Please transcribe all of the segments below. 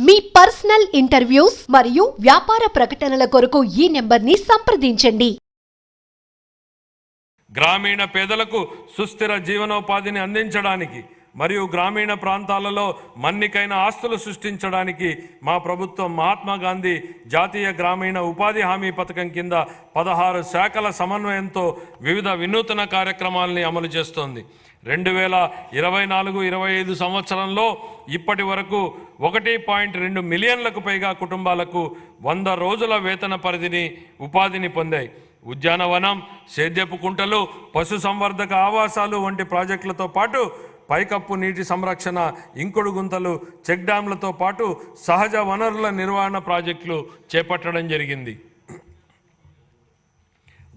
మీ personal interviews మరియు వ్యాపార ప్రకటనల కొరకు ఈ నెంబర్ని సంప్రదించండి. గ్రామీణ పేదలకు సుస్థిర జీవనోపాధిని అందించడానికి మరియు గ్రామీణ ప్రాంతాలలో మన్నికైన ఆస్తులు సృష్టించడానికి మా ప్రభుత్వం మహాత్మా గాంధీ జాతీయ గ్రామీణ ఉపాధి హామీ పథకం కింద 16 శాఖల సమన్వయంతో వివిధ వినూతన కార్యక్రమాలని అమలు చేస్తోంది. 2024-25 సంవత్సరంలో ఇప్పటి వరకు 1.2 మిలియన్లకు పైగా కుటుంబాలకు 100 రోజుల వేతన పరిధిని ఉపాధిని పొందాయి. ఉద్యానవనం, సేద్యపు కుంటలు, పశు సంవర్ధక ఆవాసాలు వంటి ప్రాజెక్టులతో పాటు పైకప్పు నీటి సంరక్షణ, ఇంకుడు గుంతలు, చెక్ డ్యాంలతో పాటు సహజ వనరుల నిర్వహణ ప్రాజెక్టులు చేపట్టడం జరిగింది.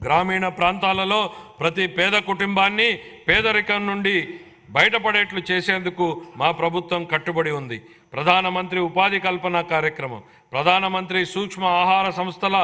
గ్రామీణ ప్రాంతాలలో ప్రతి పేద కుటుంబాన్ని పేదరికం నుండి బయటపడేట్లు చేసేందుకు మా ప్రభుత్వం కట్టుబడి ఉంది. ప్రధానమంత్రి ఉపాధి కల్పన కార్యక్రమం, ప్రధానమంత్రి సూక్ష్మ ఆహార సంస్థల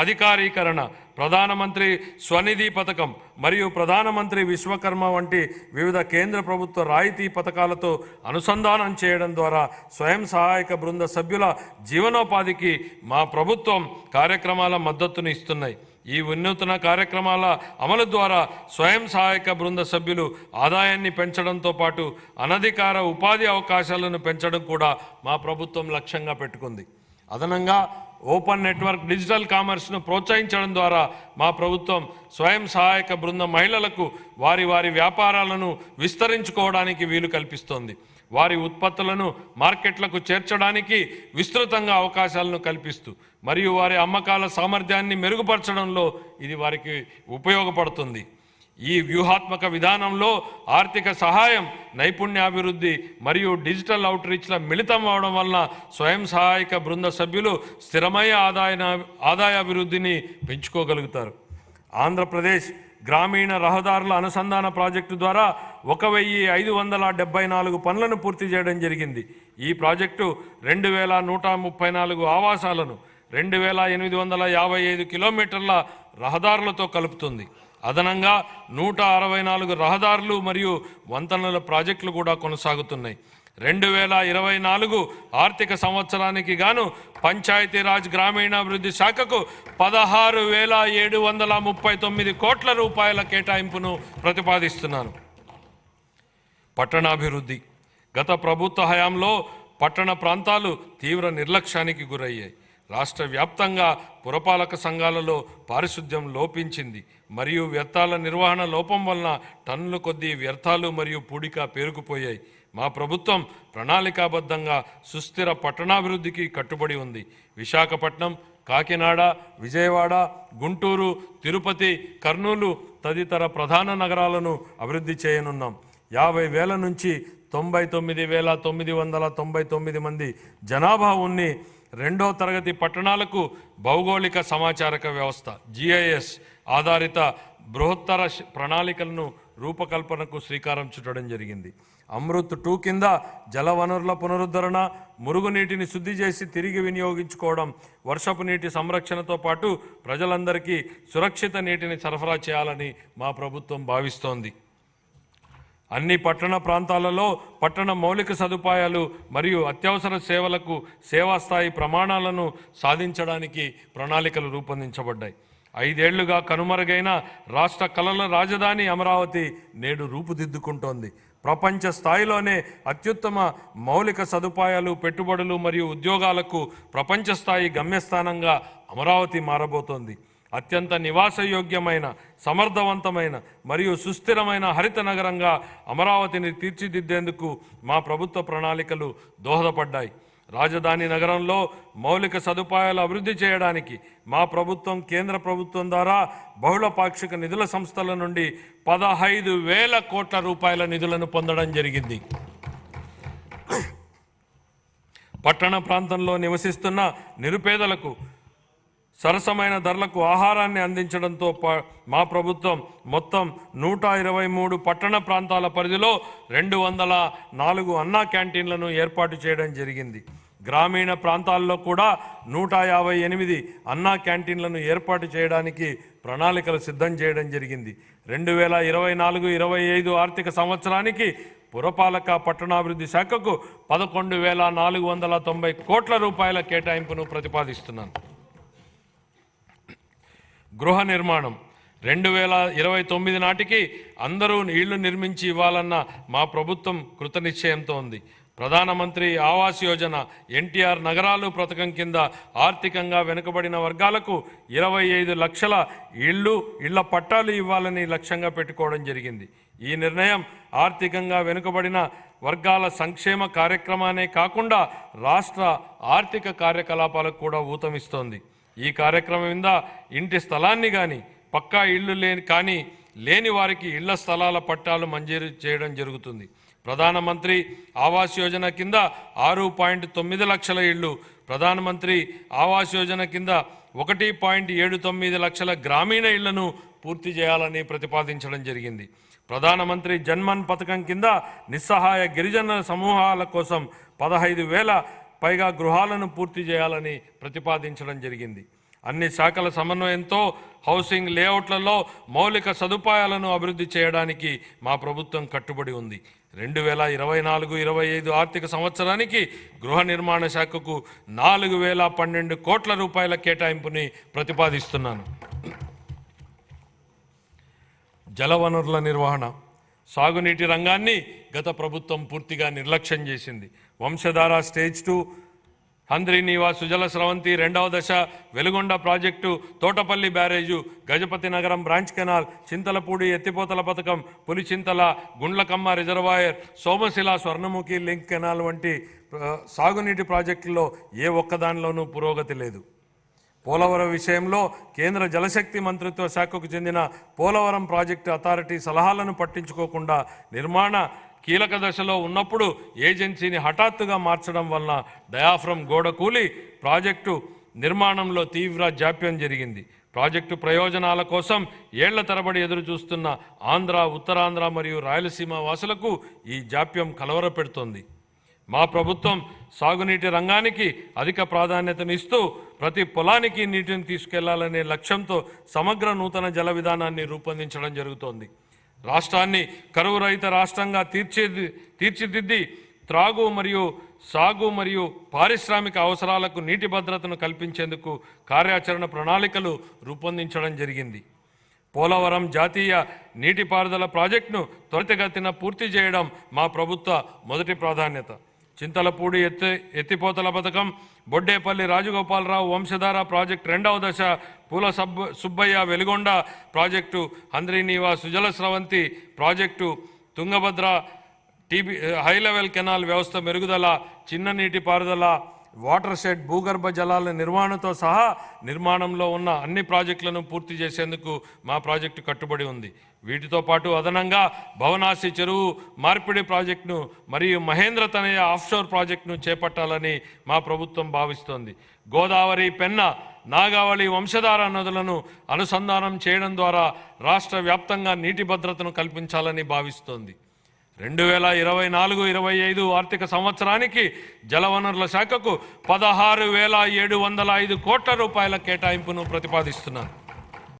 అధికారీకరణ, ప్రధానమంత్రి స్వనిధి పథకం మరియు ప్రధానమంత్రి విశ్వకర్మ వంటి వివిధ కేంద్ర ప్రభుత్వ రాయితీ పథకాలతో అనుసంధానం చేయడం ద్వారా స్వయం సహాయక బృంద సభ్యుల జీవనోపాధికి మా ప్రభుత్వం కార్యక్రమాల మద్దతును ఇస్తున్నాయి. ఈ వినూత్న కార్యక్రమాల అమలు ద్వారా స్వయం సహాయక బృంద సభ్యులు ఆదాయాన్ని పెంచడంతో పాటు అనధికార ఉపాధి అవకాశాలను పెంచడం కూడా మా ప్రభుత్వం లక్ష్యంగా పెట్టుకుంది. అదనంగా ఓపెన్ నెట్వర్క్ డిజిటల్ కామర్స్ను ప్రోత్సహించడం ద్వారా మా ప్రభుత్వం స్వయం సహాయక బృంద మహిళలకు వారి వ్యాపారాలను విస్తరించుకోవడానికి వీలు కల్పిస్తోంది. వారి ఉత్పత్తులను మార్కెట్లకు చేర్చడానికి విస్తృతంగా అవకాశాలను కల్పిస్తూ మరియు వారి అమ్మకాల సామర్థ్యాన్ని మెరుగుపరచడంలో ఇది వారికి ఉపయోగపడుతుంది. ఈ వ్యూహాత్మక విధానంలో ఆర్థిక సహాయం, నైపుణ్యాభివృద్ధి మరియు డిజిటల్ అవుట్రీచ్ల మిళితం అవడం వలన స్వయం సహాయక బృంద సభ్యులు స్థిరమైన ఆదాయాభివృద్ధిని పెంచుకోగలుగుతారు. ఆంధ్రప్రదేశ్ గ్రామీణ రహదారుల అనుసంధాన ప్రాజెక్టు ద్వారా 1574 పనులను పూర్తి చేయడం జరిగింది. ఈ ప్రాజెక్టు 2134 ఆవాసాలను 2855 కిలోమీటర్ల రహదారులతో కలుపుతుంది. అదనంగా 164 రహదారులు మరియు వంతెనల ప్రాజెక్టులు కూడా కొనసాగుతున్నాయి. 2024 ఆర్థిక సంవత్సరానికి గాను పంచాయతీరాజ్ గ్రామీణాభివృద్ధి శాఖకు 16,739 కోట్ల రూపాయల కేటాయింపును ప్రతిపాదిస్తున్నాను. పట్టణాభివృద్ధి. గత ప్రభుత్వ హయాంలో పట్టణ ప్రాంతాలు తీవ్ర నిర్లక్ష్యానికి గురయ్యాయి. రాష్ట్ర వ్యాప్తంగా పురపాలక సంఘాలలో పారిశుద్ధ్యం లోపించింది మరియు వ్యర్థాల నిర్వహణ లోపం వలన టన్నుల కొద్దీ వ్యర్థాలు మరియు పూడిక పేరుకుపోయాయి. మా ప్రభుత్వం ప్రణాళికాబద్ధంగా సుస్థిర పట్టణాభివృద్ధికి కట్టుబడి ఉంది. విశాఖపట్నం, కాకినాడ, విజయవాడ, గుంటూరు, తిరుపతి, కర్నూలు తదితర ప్రధాన నగరాలను అభివృద్ధి చేయనున్నాం. 50,000 నుంచి 99,999 మంది జనాభా ఉన్ని 2వ తరగతి పట్టణాలకు భౌగోళిక సమాచారక వ్యవస్థ GIS ఆధారిత బృహత్తర ప్రణాళికలను రూపకల్పనకు శ్రీకారం చుట్టడం జరిగింది. అమృత్ 2 కింద జలవనరుల పునరుద్ధరణ, మురుగునీటిని శుద్ధి చేసి తిరిగి వినియోగించుకోవడం, వర్షపు నీటి సంరక్షణతో పాటు ప్రజలందరికీ సురక్షిత నీటిని సరఫరా చేయాలని మా ప్రభుత్వం భావిస్తోంది. అన్ని పట్టణ ప్రాంతాలలో పట్టణ మౌలిక సదుపాయాలు మరియు అత్యవసర సేవలకు సేవా స్థాయి ప్రమాణాలను సాధించడానికి ప్రణాళికలు రూపొందించబడ్డాయి. 5 ఏళ్లుగా కనుమరుగైన రాష్ట్ర కళల రాజధాని అమరావతి నేడు రూపుదిద్దుకుంటోంది. ప్రపంచ స్థాయిలోనే అత్యుత్తమ మౌలిక సదుపాయాలు, పెట్టుబడులు మరియు ఉద్యోగాలకు ప్రపంచ స్థాయి గమ్యస్థానంగా అమరావతి మారబోతోంది. అత్యంత నివాసయోగ్యమైన, సమర్థవంతమైన మరియు సుస్థిరమైన హరిత నగరంగా అమరావతిని తీర్చిదిద్దేందుకు మా ప్రభుత్వ ప్రణాళికలు దోహదపడ్డాయి. రాజధాని నగరంలో మౌలిక సదుపాయాలు అభివృద్ధి చేయడానికి మా ప్రభుత్వం కేంద్ర ప్రభుత్వం ద్వారా బహుళ పాక్షిక నిధుల సంస్థల నుండి 15,000 కోట్ల రూపాయల నిధులను పొందడం జరిగింది. పట్టణ ప్రాంతంలో నివసిస్తున్న నిరుపేదలకు సరసమైన ధరలకు ఆహారాన్ని అందించడంతో మా ప్రభుత్వం మొత్తం 123 పట్టణ ప్రాంతాల పరిధిలో 204 అన్నా క్యాంటీన్లను ఏర్పాటు చేయడం జరిగింది. గ్రామీణ ప్రాంతాల్లో కూడా 158 అన్నా క్యాంటీన్లను ఏర్పాటు చేయడానికి ప్రణాళికలు సిద్ధం చేయడం జరిగింది. 2024-25 ఆర్థిక సంవత్సరానికి పురపాలక పట్టణాభివృద్ధి శాఖకు 11,490 కోట్ల రూపాయల కేటాయింపును ప్రతిపాదిస్తున్నాను. గృహ నిర్మాణం 2029 నాటికి అందరూ ఇళ్లు నిర్మించి ఇవ్వాలన్న మా ప్రభుత్వం కృతనిశ్చయంతో ఉంది. ప్రధానమంత్రి ఆవాస్ యోజన ఎన్టీఆర్ నగరాలు పథకం కింద ఆర్థికంగా వెనుకబడిన వర్గాలకు 25 లక్షల ఇళ్ల పట్టాలు ఇవ్వాలని లక్ష్యంగా పెట్టుకోవడం జరిగింది. ఈ నిర్ణయం ఆర్థికంగా వెనుకబడిన వర్గాల సంక్షేమ కార్యక్రమానే కాకుండా రాష్ట్ర ఆర్థిక కార్యకలాపాలకు కూడా ఊతమిస్తోంది. ఈ కార్యక్రమం కింద ఇంటి స్థలాన్ని కానీ పక్కా ఇళ్ళు లేని వారికి ఇళ్ల స్థలాల పట్టాలు మంజూరు చేయడం జరుగుతుంది. ప్రధానమంత్రి ఆవాస్ యోజన కింద 6.9 లక్షల ఇళ్ళు, ప్రధానమంత్రి ఆవాస్ యోజన కింద 1.79 లక్షల గ్రామీణ ఇళ్లను పూర్తి చేయాలని ప్రతిపాదించడం జరిగింది. ప్రధానమంత్రి జన్మన్ పథకం కింద నిస్సహాయ గిరిజన సమూహాల కోసం 15,000 పైగా గృహాలను పూర్తి చేయాలని ప్రతిపాదించడం జరిగింది. అన్ని శాఖల సమన్వయంతో హౌసింగ్ లేఅవుట్లలో మౌలిక సదుపాయాలను అభివృద్ధి చేయడానికి మా ప్రభుత్వం కట్టుబడి ఉంది. 2024-25 ఆర్థిక సంవత్సరానికి గృహ నిర్మాణ శాఖకు 4,012 కోట్ల రూపాయల కేటాయింపుని ప్రతిపాదిస్తున్నాను. జలవనరుల నిర్వహణ, సాగునీటి రంగాన్ని గత ప్రభుత్వం పూర్తిగా నిర్లక్ష్యం చేసింది. వంశధార స్టేజ్ 2, హంద్రీనీవా సుజల స్రవంతి 2వ దశ, వెలుగొండ ప్రాజెక్టు, తోటపల్లి బ్యారేజు, గజపతి నగరం బ్రాంచ్ కెనాల్, చింతలపూడి ఎత్తిపోతల పథకం, Pulichintala Gundlakamma reservoir, Somasila Swarnamukhi link canal వంటి సాగునీటి ప్రాజెక్టుల్లో ఏ ఒక్కదానిలోనూ పురోగతి లేదు. పోలవరం విషయంలో కేంద్ర జలశక్తి మంత్రిత్వ శాఖకు చెందిన పోలవరం ప్రాజెక్టు అథారిటీ సలహాలను పట్టించుకోకుండా నిర్మాణ కీలక దశలో ఉన్నప్పుడు ఏజెన్సీని హఠాత్తుగా మార్చడం వలన డయాఫ్రమ్ గోడ కూలి ప్రాజెక్టు నిర్మాణంలో తీవ్ర జాప్యం జరిగింది. ప్రాజెక్టు ప్రయోజనాల కోసం ఏళ్ల తరబడి ఎదురు చూస్తున్న ఆంధ్ర, ఉత్తరాంధ్ర మరియు రాయలసీమ వాసులకు ఈ జాప్యం కలవరపెడుతోంది. మా ప్రభుత్వం సాగునీటి రంగానికి అధిక ప్రాధాన్యతనిస్తూ ప్రతి పొలానికి నీటిని తీసుకెళ్లాలనే లక్ష్యంతో సమగ్ర నూతన జల విధానాన్ని రూపొందించడం జరుగుతోంది. రాష్ట్రాన్ని కరువు రహిత రాష్ట్రంగా తీర్చిదిద్ది త్రాగు మరియు సాగు మరియు పారిశ్రామిక అవసరాలకు నీటి భద్రతను కల్పించేందుకు కార్యాచరణ ప్రణాళికలు రూపొందించడం జరిగింది. పోలవరం జాతీయ నీటిపారుదల ప్రాజెక్టును త్వరితగతిన పూర్తి చేయడం మా ప్రభుత్వ మొదటి ప్రాధాన్యత. చింతలపూడి ఎత్తిపోతల పథకం, బొడ్డేపల్లి రాజగోపాలరావు వంశధార ప్రాజెక్టు 2వ దశ, Pula Subbaiah Veligonda project, Handrineeva Sujala Sravanthi project, Tungabhadra high level canal వ్యవస్థ మెరుగుదల, చిన్న నీటి పారుదల, వాటర్ షెడ్, భూగర్భ జలాల నిర్వహణతో సహా నిర్మాణంలో ఉన్న అన్ని ప్రాజెక్టులను పూర్తి చేసేందుకు మా ప్రాజెక్టు కట్టుబడి ఉంది. వీటితో పాటు అదనంగా భవనాసి చెరువు మార్పిడి ప్రాజెక్టును మరియు మహేంద్ర తనయ ఆఫ్షోర్ ప్రాజెక్టును చేపట్టాలని మా ప్రభుత్వం భావిస్తోంది. గోదావరి, పెన్న, నాగావళి వంశధార నదులను అనుసంధానం చేయడం ద్వారా రాష్ట్ర వ్యాప్తంగా నీటి భద్రతను కల్పించాలని భావిస్తోంది. 2024-25 ఆర్థిక సంవత్సరానికి జలవనరుల శాఖకు 16,705 కోట్ల రూపాయల కేటాయింపును ప్రతిపాదిస్తున్నాను.